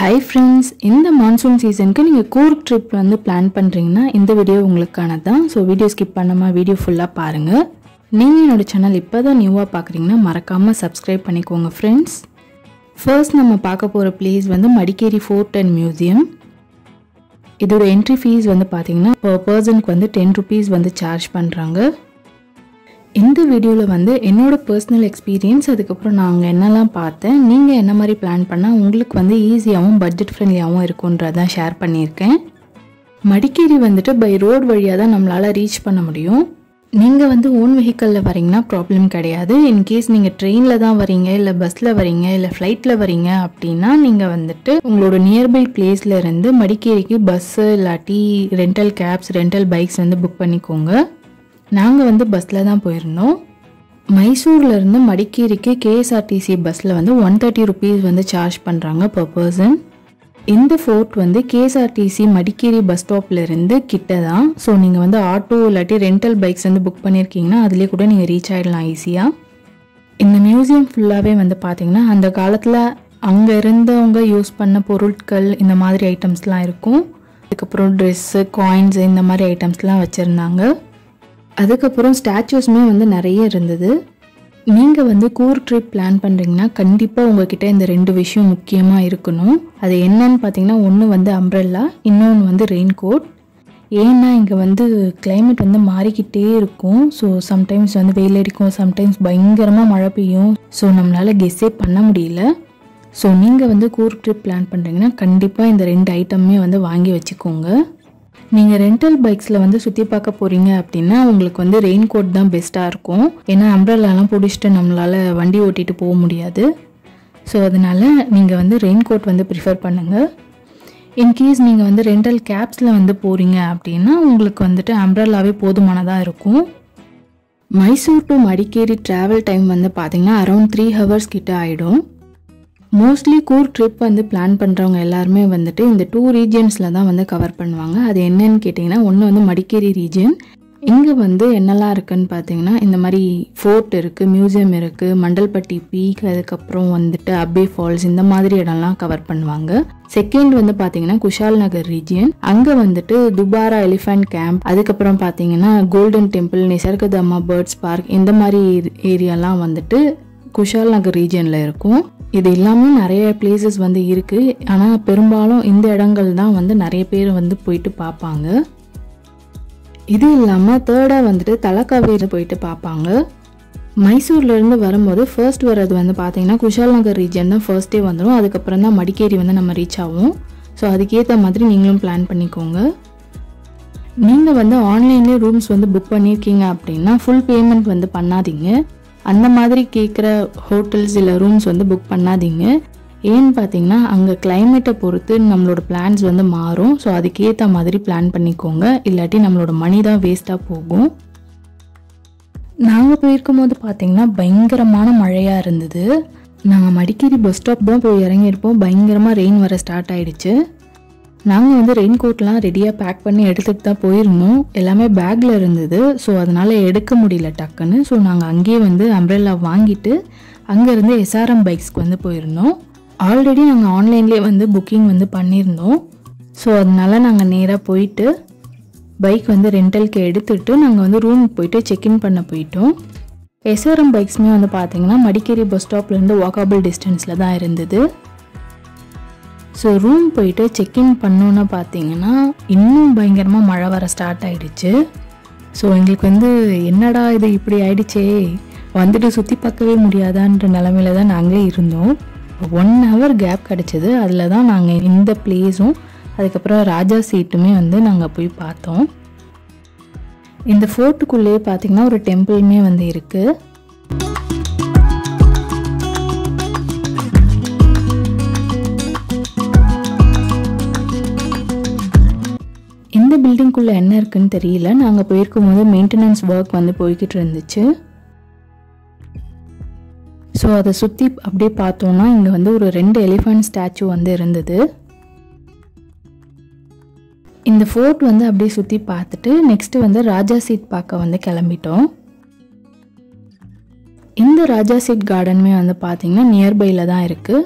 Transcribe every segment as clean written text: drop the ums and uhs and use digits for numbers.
Hi friends, இந்த monsoon சீசனுக்கு நீங்கள் கூர்க் ட்ரிப் வந்து பிளான் பண்ணுறீங்கன்னா இந்த வீடியோ உங்களுக்கானது தான். ஸோ வீடியோ ஸ்கிப் பண்ணாமல் வீடியோ ஃபுல்லாக பாருங்கள். நீங்கள் என்னோடய சேனல் இப்போ தான் நியூவாக பார்க்குறீங்கன்னா மறக்காமல் சப்ஸ்கிரைப் பண்ணிக்கோங்க ஃப்ரெண்ட்ஸ். ஃபர்ஸ்ட் நம்ம பார்க்க போகிற பிளேஸ் வந்து மடிக்கேரி ஃபோர்ட் அண்ட் மியூசியம். இதோட என்ட்ரி ஃபீஸ் வந்து பார்த்திங்கன்னா பர் பர்சனுக்கு வந்து 10 rupees வந்து சார்ஜ் பண்ணுறாங்க. இந்த வீடியோவில் வந்து என்னோட பர்சனல் எக்ஸ்பீரியன்ஸ், அதுக்கப்புறம் நாங்கள் என்னெல்லாம் பார்த்தேன், நீங்கள் என்ன மாதிரி பிளான் பண்ணால் உங்களுக்கு வந்து ஈஸியாகவும் பட்ஜெட் ஃப்ரெண்ட்லியாகவும் இருக்குன்றதான் ஷேர் பண்ணியிருக்கேன். மடிக்கேரி வந்துட்டு பை ரோடு வழியாக தான் நம்மளால் ரீச் பண்ண முடியும். நீங்கள் வந்து ஓன் வெஹிக்கலில் வரீங்கன்னா ப்ராப்ளம் கிடையாது. இன்கேஸ் நீங்கள் ட்ரெயினில் தான் வரீங்க, இல்லை பஸ்ஸில் வரீங்க, இல்லை ஃப்ளைட்டில் வரீங்க அப்படின்னா நீங்கள் வந்துட்டு உங்களோட நியர்பை பிளேஸில் இருந்து மடிக்கேரிக்கு பஸ்ஸு இல்லாட்டி ரெண்டல் கேப்ஸ், ரெண்டல் பைக்ஸ் வந்து புக் பண்ணிக்கோங்க. நாங்கள் வந்து பஸ்ஸில் தான் போயிருந்தோம். மைசூர்லேருந்து மடிக்கேரிக்கு கேஎஸ்ஆர்டிசி பஸ்ஸில் வந்து 130 rupees வந்து சார்ஜ் பண்ணுறாங்க பர் பர்சன். இந்த ஃபோர்ட் வந்து கேஎஸ்ஆர்டிசி மடிக்கேரி பஸ் ஸ்டாப்லேருந்து கிட்ட தான். ஸோ நீங்கள் வந்து ஆட்டோ இல்லாட்டி ரெண்டல் பைக்ஸ் வந்து புக் பண்ணியிருக்கீங்கன்னா அதிலே கூட நீங்கள் ரீச் ஆகிடலாம் ஈஸியாக. இந்த மியூசியம் ஃபுல்லாகவே வந்து பார்த்திங்கன்னா அந்த காலத்தில் அங்கே இருந்தவங்க யூஸ் பண்ண பொருட்கள், இந்த மாதிரி ஐட்டம்ஸ்லாம் இருக்கும். அதுக்கப்புறம் ட்ரெஸ்ஸு, காயின்ஸு, இந்த மாதிரி ஐட்டம்ஸ்லாம் வச்சுருந்தாங்க. அதுக்கப்புறம் ஸ்டாச்சுஸ்மே வந்து நிறைய இருந்தது. நீங்கள் வந்து கூர்க் ட்ரிப் பிளான் பண்ணுறீங்கன்னா கண்டிப்பாக உங்ககிட்ட இந்த 2 விஷயம் முக்கியமாக இருக்கணும். அது என்னன்னு பார்த்தீங்கன்னா, ஒன்று வந்து அம்ப்ரெல்லா, இன்னொன்று வந்து ரெயின் கோட். ஏன்னா இங்கே வந்து கிளைமேட் வந்து மாறிக்கிட்டே இருக்கும். ஸோ சம்டைம்ஸ் வந்து வெயில் அடிக்கும், சம்டைம்ஸ் பயங்கரமாக மழை பெய்யும். ஸோ நம்மளால் கெஸ்ஸே பண்ண முடியல. ஸோ நீங்கள் வந்து கூர்க் ட்ரிப் பிளான் பண்ணுறீங்கன்னா கண்டிப்பாக இந்த 2 ஐட்டமே வந்து வாங்கி வச்சுக்கோங்க. நீங்கள் ரெண்டல் பைக்ஸில் வந்து சுற்றி பார்க்க போகிறீங்க அப்படின்னா உங்களுக்கு வந்து ரெயின் கோட் தான் பெஸ்ட்டாக இருக்கும். ஏன்னா அம்ப்ரெல்லாலாம் பிடிச்சிட்டு நம்மளால் வண்டி ஓட்டிகிட்டு போக முடியாது. ஸோ அதனால் நீங்கள் வந்து ரெயின் கோட் வந்து ப்ரிஃபர் பண்ணுங்கள். இன்கேஸ் நீங்கள் வந்து ரெண்டல் கேப்ஸில் வந்து போகிறீங்க அப்படின்னா உங்களுக்கு வந்துட்டு அம்ப்ரெல்லாவே போதுமானதாக இருக்கும். Mysore to Madikeri travel time வந்து பார்த்திங்கன்னா அரௌண்ட் 3 hours கிட்ட ஆகிடும். மோஸ்ட்லி கூர்க் ட்ரிப் வந்து பிளான் பண்ணுறவங்க எல்லாருமே வந்துட்டு இந்த 2 regionsல தான் வந்து கவர் பண்ணுவாங்க. அது என்னன்னு கேட்டிங்கன்னா, ஒன்று வந்து மடிக்கேரி ரீஜியன். இங்கே வந்து என்னெல்லாம் இருக்குதுன்னு பார்த்தீங்கன்னா, இந்த மாதிரி ஃபோர்ட் இருக்குது, மியூசியம் இருக்குது, மண்டல்பட்டி பீக், அதுக்கப்புறம் வந்துட்டு அப்பே ஃபால்ஸ், இந்த மாதிரி இடம்லாம் கவர் பண்ணுவாங்க. செகண்ட் வந்து பார்த்தீங்கன்னா குஷால் நகர் ரீஜியன். அங்கே வந்துட்டு துபாரா எலிஃபண்ட் கேம்ப், அதுக்கப்புறம் பார்த்தீங்கன்னா கோல்டன் டெம்பிள், நிசர்கதம்மா பேர்ட்ஸ் பார்க், இந்த மாதிரி ஏரியாலாம் வந்துட்டு குஷால் நகர் ரீஜியனில் இருக்கும். இது எல்லாமே நிறைய பிளேசஸ் வந்து இருக்குது. ஆனால் பெரும்பாலும் இந்த இடங்கள் தான் வந்து நிறைய பேர் வந்து போயிட்டு பார்ப்பாங்க. இது இல்லாமல் தேர்டாக வந்துட்டு தலக்காவேரி போயிட்டு பார்ப்பாங்க. மைசூர்லேருந்து வரும்போது ஃபர்ஸ்ட் வர்றது வந்து பார்த்திங்கன்னா குஷால் நகர் ரீஜியன் தான் ஃபர்ஸ்ட்டே வந்துடும். அதுக்கப்புறம் தான் மடிக்கேரி வந்து நம்ம ரீச் ஆகும். ஸோ அதுக்கேற்ற மாதிரி நீங்களும் பிளான் பண்ணிக்கோங்க. நீங்கள் வந்து ஆன்லைன்லேயே ரூம்ஸ் வந்து புக் பண்ணியிருக்கீங்க அப்படின்னா ஃபுல் பேமெண்ட் வந்து பண்ணாதீங்க. அந்த மாதிரி கேட்குற ஹோட்டல்ஸ் இல்லை ரூம்ஸ் வந்து புக் பண்ணாதீங்க. ஏன்னு பார்த்தீங்கன்னா அங்கே கிளைமேட்டை பொறுத்து நம்மளோட பிளான்ஸ் வந்து மாறும். ஸோ அதுக்கேற்ற மாதிரி பிளான் பண்ணிக்கோங்க, இல்லாட்டி நம்மளோட மணி தான் வேஸ்ட்டாக போகும். நாங்கள் போயிருக்கும் போது பார்த்திங்கன்னா பயங்கரமான மழையாக இருந்தது. நாங்கள் மடிக்கேரி பஸ் ஸ்டாப் தான் போய் இறங்கியிருப்போம். பயங்கரமாக ரெயின் வர ஸ்டார்ட் ஆகிடுச்சு. நாங்கள் வந்து ரெயின் கோட்லாம் ரெடியாக பேக் பண்ணி எடுத்துகிட்டு தான் போயிருந்தோம். எல்லாமே பேக்கில் இருந்தது. ஸோ அதனால் எடுக்க முடியல டக்குன்னு. ஸோ நாங்கள் அங்கேயே வந்து அம்ப்ரெல்லா வாங்கிட்டு அங்கேருந்து எஸ்ஆர்எம் பைக்ஸ்க்கு வந்து போயிருந்தோம். ஆல்ரெடி நாங்கள் ஆன்லைன்லேயே வந்து புக்கிங் வந்து பண்ணியிருந்தோம். ஸோ அதனால் நாங்கள் நேராக போயிட்டு பைக் வந்து ரெண்டலுக்கு எடுத்துகிட்டு நாங்கள் வந்து ரூமுக்கு போயிட்டு செக்இன் பண்ண போயிட்டோம். எஸ்ஆர்எம் பைக்ஸுமே வந்து பார்த்திங்கன்னா மடிக்கேரி பஸ் ஸ்டாப்லேருந்து வாக்கபிள் டிஸ்டன்ஸில் தான் இருந்தது. ஸோ ரூம் போயிட்டு செக்இன் பண்ணோன்னு பார்த்தீங்கன்னா இன்னும் பயங்கரமாக மழை வர ஸ்டார்ட் ஆகிடுச்சு. ஸோ எங்களுக்கு வந்து என்னடா இது இப்படி ஆயிடுச்சே, வந்துட்டு சுற்றி பார்க்கவே முடியாதான்ற நிலமையில தான் நாங்களே இருந்தோம். 1 hour கேப் கிடச்சிது. அதில் தான் நாங்கள் இந்த பிளேஸும் அதுக்கப்புறம் ராஜா சீட்டுமே வந்து நாங்கள் போய் பார்த்தோம். இந்த ஃபோர்ட்டுக்குள்ளேயே பார்த்திங்கன்னா ஒரு டெம்பிளுமே வந்து இருக்குது. இந்த பில்டிங்குள்ளே என்ன இருக்குன்னு தெரியல. நாங்கள் போயிருக்கும் போது மெயின்டெனன்ஸ் ஒர்க் வந்து போய்கிட்டு இருந்துச்சு. ஸோ அதை சுற்றி அப்படியே பார்த்தோன்னா இங்கே வந்து ஒரு 2 எலிஃபண்ட் ஸ்டாச்சு வந்து இருந்தது. இந்த ஃபோர்ட் வந்து அப்படியே சுற்றி பார்த்துட்டு நெக்ஸ்ட்டு வந்து ராஜா சீட் பார்க்க வந்து கிளம்பிட்டோம். இந்த ராஜா சீட் கார்டனுமே வந்து பார்த்திங்கன்னா நியர்பையில் தான் இருக்குது.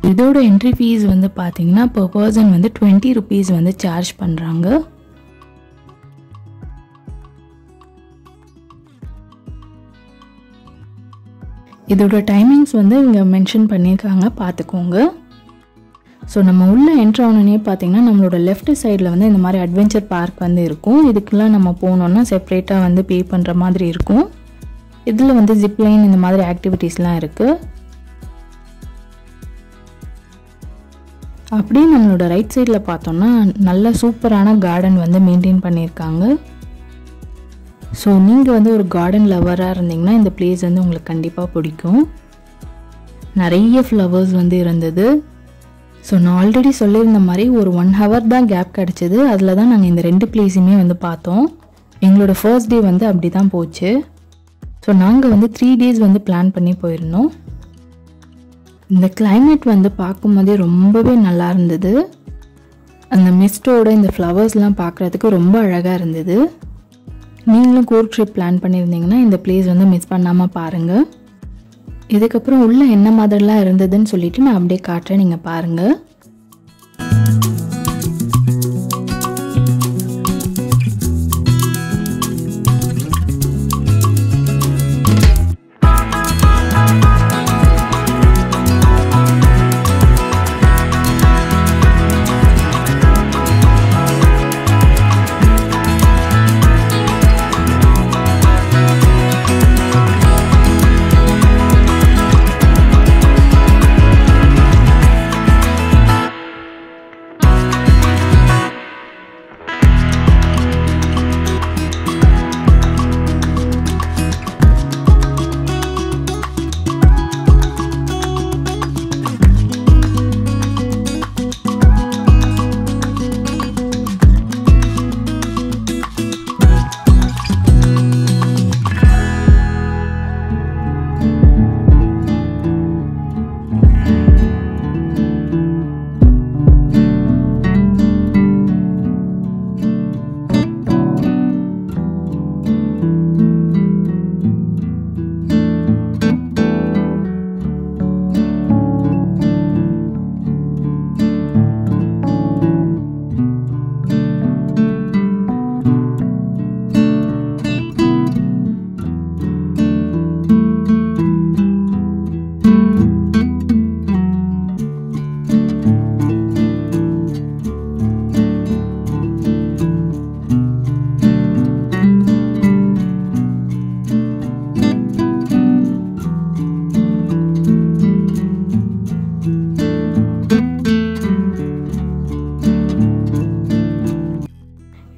இதோட என்ட்ரி ஃபீஸ் வந்து பார்த்தீங்கன்னா per person வந்து 20 rupees வந்து சார்ஜ் பண்ணுறாங்க. இதோட டைமிங்ஸ் வந்து இங்கே மென்ஷன் பண்ணியிருக்காங்க, பார்த்துக்கோங்க. ஸோ நம்ம உள்ளே என்ட்ரு ஆனோடனே பார்த்தீங்கன்னா நம்மளோட லெஃப்ட் சைடில் வந்து இந்த மாதிரி அட்வென்ச்சர் பார்க் வந்து இருக்கும். இதுக்கெல்லாம் நம்ம போனோன்னா செப்ரேட்டாக வந்து பே பண்ணுற மாதிரி இருக்கும். இதில் வந்து ஜிப்லைன் இந்த மாதிரி ஆக்டிவிட்டீஸ்லாம் இருக்குது. அப்படியே நம்மளோட ரைட் சைடில் பார்த்தோன்னா நல்ல சூப்பரான கார்டன் வந்து மெயின்டைன் பண்ணியிருக்காங்க. ஸோ நீங்கள் வந்து ஒரு கார்டன் லவராக இருந்தீங்கன்னா இந்த பிளேஸ் வந்து உங்களுக்கு கண்டிப்பாக பிடிக்கும். நிறைய ஃப்ளவர்ஸ் வந்து இருந்தது. ஸோ நான் ஆல்ரெடி சொல்லியிருந்த மாதிரி ஒரு 1 hour தான் கேப் கிடச்சிது. அதில் தான் நாங்கள் இந்த 2 பிளேஸுமே வந்து பார்த்தோம். எங்களோட ஃபர்ஸ்ட் டே வந்து அப்படி தான் போச்சு. ஸோ நாங்கள் வந்து 3 days வந்து பிளான் பண்ணி போயிருந்தோம். இந்த கிளைமேட் வந்து பார்க்கும்போதே ரொம்பவே நல்லா இருந்தது. அந்த மிஸ்டோட இந்த ஃப்ளவர்ஸ்லாம் பார்க்குறதுக்கு ரொம்ப அழகாக இருந்தது. நீங்களும் கூர்க் ட்ரிப் பிளான் பண்ணியிருந்தீங்கன்னா இந்த பிளேஸ் வந்து மிஸ் பண்ணாமல் பாருங்கள். இதுக்கப்புறம் உள்ளே என்ன மாதிரிலாம் இருந்ததுன்னு சொல்லிட்டு நான் அப்படியே காட்டுறேன், நீங்கள் பாருங்கள்.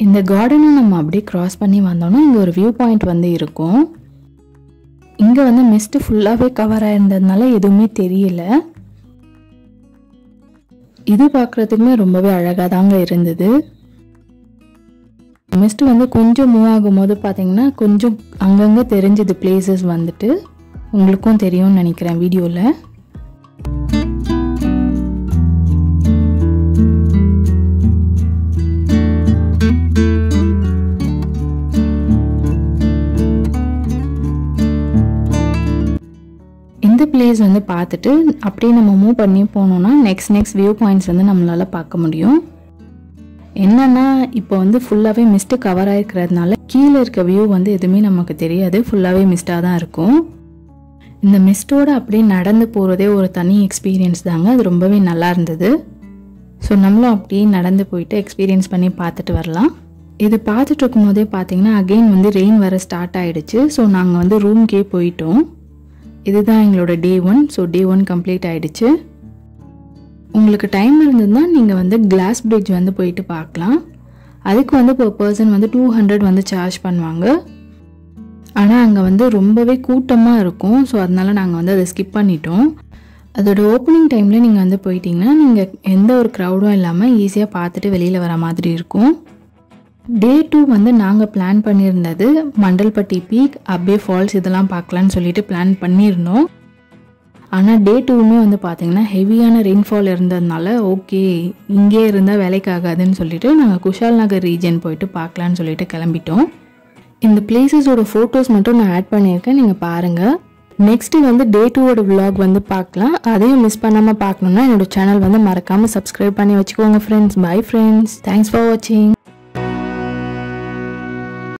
இந்த கார்டனை நம்ம அப்படியே கிராஸ் பண்ணி வந்தோம்னா இங்கே ஒரு வியூ பாயிண்ட் வந்து இருக்கும். இங்கே வந்து மிஸ்ட் ஃபுல்லாகவே கவர் ஆயிருந்ததுனால எதுவுமே தெரியல. இது பார்க்குறதுக்குமே ரொம்பவே அழகாக தாங்க இருந்தது. மிஸ்ட் வந்து கொஞ்சம் மூவ் ஆகும்போது பார்த்தீங்கன்னா கொஞ்சம் அங்கங்கே தெரிஞ்சது பிளேசஸ் வந்துட்டு. உங்களுக்கும் தெரியும்னு நினைக்கிறேன் வீடியோவில். இந்த பிளேஸ் வந்து பார்த்துட்டு அப்படியே நம்ம மூவ் பண்ணி போனோம்னா நெக்ஸ்ட் வியூ பாயிண்ட்ஸ் வந்து நம்மளால் பார்க்க முடியும். என்னன்னா இப்போ வந்து ஃபுல்லாகவே மிஸ்ட்டு கவர் ஆகிருக்கிறதுனால கீழே இருக்க வியூ வந்து எதுவுமே நமக்கு தெரியாது, ஃபுல்லாகவே மிஸ்டாக தான் இருக்கும். இந்த மிஸ்டோட அப்படியே நடந்து போகிறதே ஒரு தனி எக்ஸ்பீரியன்ஸ் தாங்க. அது ரொம்பவே நல்லா இருந்தது. ஸோ நம்மளும் அப்படியே நடந்து போயிட்டு எக்ஸ்பீரியன்ஸ் பண்ணி பார்த்துட்டு வரலாம். இது பார்த்துட்டு இருக்கும் போதே பார்த்தீங்கன்னா அகெயின் வந்து ரெயின் வர ஸ்டார்ட் ஆகிடுச்சு. ஸோ நாங்கள் வந்து ரூம்க்கே போயிட்டோம். இதுதான் எங்களோட டே 1. ஸோ டே 1 கம்ப்ளீட் ஆகிடுச்சு. உங்களுக்கு டைம் இருந்ததுன்னா நீங்கள் வந்து கிளாஸ் பிரிட்ஜ் வந்து போயிட்டு பார்க்கலாம். அதுக்கு வந்து per person வந்து 200 வந்து சார்ஜ் பண்ணுவாங்க. ஆனால் அங்கே வந்து ரொம்பவே கூட்டமாக இருக்கும். ஸோ அதனால நாங்கள் வந்து அதை ஸ்கிப் பண்ணிட்டோம். அதோட ஓப்பனிங் டைமில் நீங்கள் வந்து போயிட்டீங்கன்னா நீங்கள் எந்த ஒரு க்ரௌடும் இல்லாமல் ஈஸியாக பார்த்துட்டு வெளியில் வர மாதிரி இருக்கும். டே 2 வந்து நாங்கள் பிளான் பண்ணியிருந்தது மண்டல்பட்டி பீக், அப்பே ஃபால்ஸ் இதெல்லாம் பார்க்கலான்னு சொல்லிட்டு பிளான் பண்ணியிருந்தோம். ஆனால் டே 2மே வந்து பார்த்திங்கன்னா ஹெவியான ரெயின்ஃபால் இருந்ததுனால ஓகே இங்கே இருந்தால் வேலைக்கு ஆகாதுன்னு சொல்லிட்டு நாங்கள் குஷால் நகர் ரீஜன் போயிட்டு பார்க்கலான்னு சொல்லிட்டு கிளம்பிட்டோம். இந்த பிளேசஸோட ஃபோட்டோஸ் மட்டும் நான் ஆட் பண்ணியிருக்கேன், நீங்கள் பாருங்கள். நெக்ஸ்ட் வந்து டே 2 vlog வந்து பார்க்கலாம். அதையும் மிஸ் பண்ணாமல் பார்க்கணுன்னா என்னோட சேனல் வந்து மறக்காமல் சப்ஸ்கிரைப் பண்ணி வச்சுக்கோங்க friends. Bye friends, thanks for வாட்சிங்.